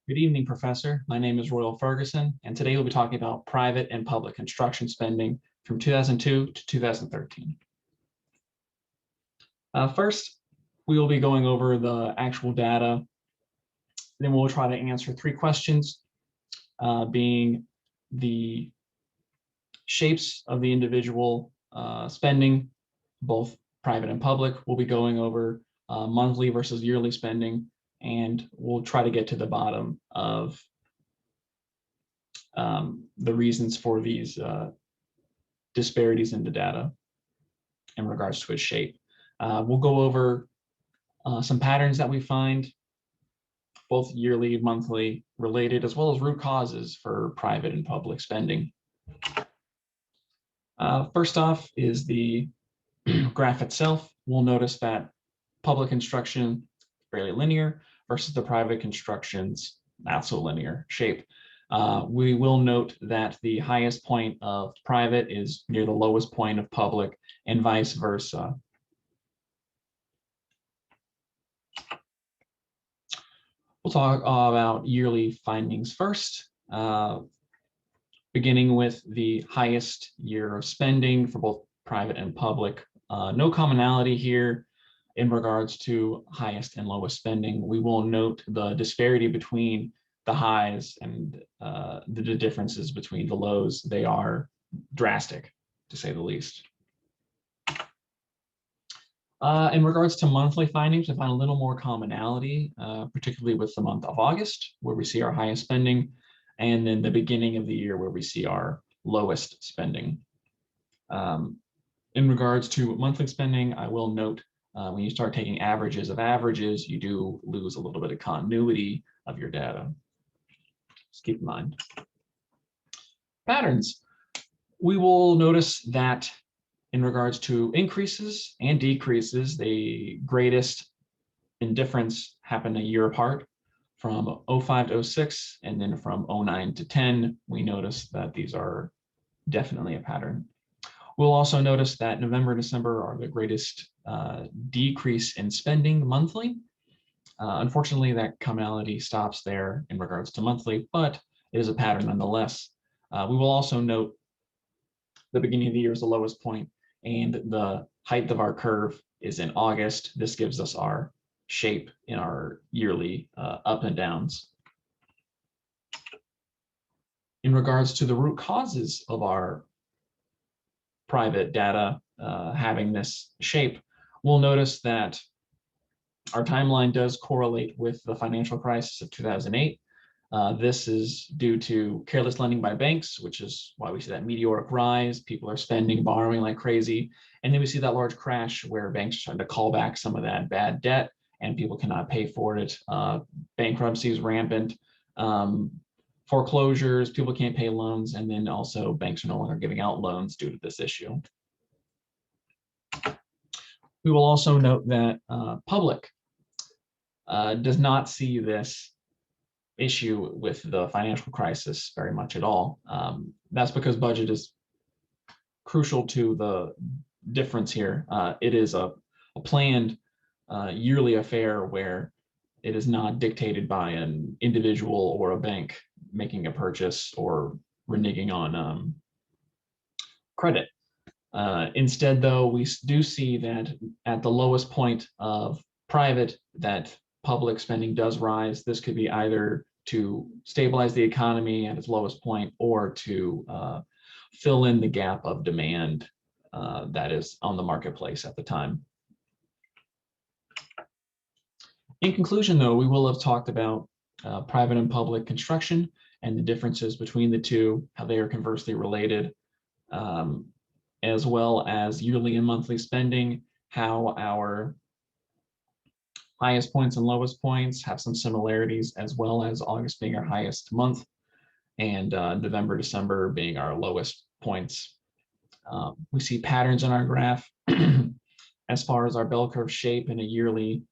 Good evening, Professor. My name is Royal Ferguson, and today we'll be talking about private and public construction spending from 2002 to 2013. First, we will be going over the actual data. Then we'll try to answer three questions, being the shapes of the individual spending, both private and public. We'll be going over monthly versus yearly spending, and we'll try to get to the bottom of the reasons for these disparities in the data in regards to its shape. We'll go over some patterns that we find, both yearly, monthly related, as well as root causes for private and public spending. First off is the graph itself. We'll notice that public construction fairly linear versus the private construction's not so linear shape. We will note that the highest point of private is near the lowest point of public and vice versa. We'll talk about yearly findings first, beginning with the highest year of spending for both private and public. No commonality here in regards to highest and lowest spending. We will note the disparity between the highs and the differences between the lows. They are drastic, to say the least. In regards to monthly findings, I find a little more commonality, particularly with the month of August, where we see our highest spending, and then the beginning of the year where we see our lowest spending. In regards to monthly spending, I will note when you start taking averages of averages, you do lose a little bit of continuity of your data. Just keep in mind. Patterns. We will notice that in regards to increases and decreases, the greatest indifference happened a year apart from 05 to 06, and then from 09 to 10, we notice that these are definitely a pattern. We'll also notice that November and December are the greatest decrease in spending monthly. Unfortunately, that commonality stops there in regards to monthly, but it is a pattern nonetheless. We will also note the beginning of the year is the lowest point, and the height of our curve is in August. This gives us our shape in our yearly up and downs. In regards to the root causes of our private data having this shape, we'll notice that our timeline does correlate with the financial crisis of 2008. This is due to careless lending by banks, which is why we see that meteoric rise. People are spending, borrowing like crazy. And then we see that large crash where banks are trying to call back some of that bad debt and people cannot pay for it. Bankruptcies rampant, foreclosures, people can't pay loans, and then also banks are no longer giving out loans due to this issue. We will also note that public does not see this issue with the financial crisis very much at all. That's because budget is crucial to the difference here. It is a planned yearly affair where it is not dictated by an individual or a bank making a purchase or reneging on credit. Instead, though, we do see that at the lowest point of private, that public spending does rise. This could be either to stabilize the economy at its lowest point or to fill in the gap of demand that is on the marketplace at the time. In conclusion, though, we will have talked about private and public construction and the differences between the two, how they are conversely related, as well as yearly and monthly spending, how our highest points and lowest points have some similarities, as well as August being our highest month and November, December being our lowest points. We see patterns in our graph as far as our bell curve shape in a yearly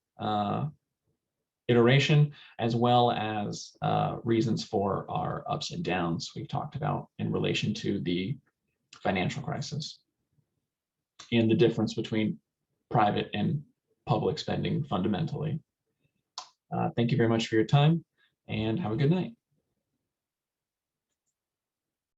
iteration, as well as reasons for our ups and downs we've talked about in relation to the financial crisis and the difference between private and public spending fundamentally. Thank you very much for your time, and have a good night.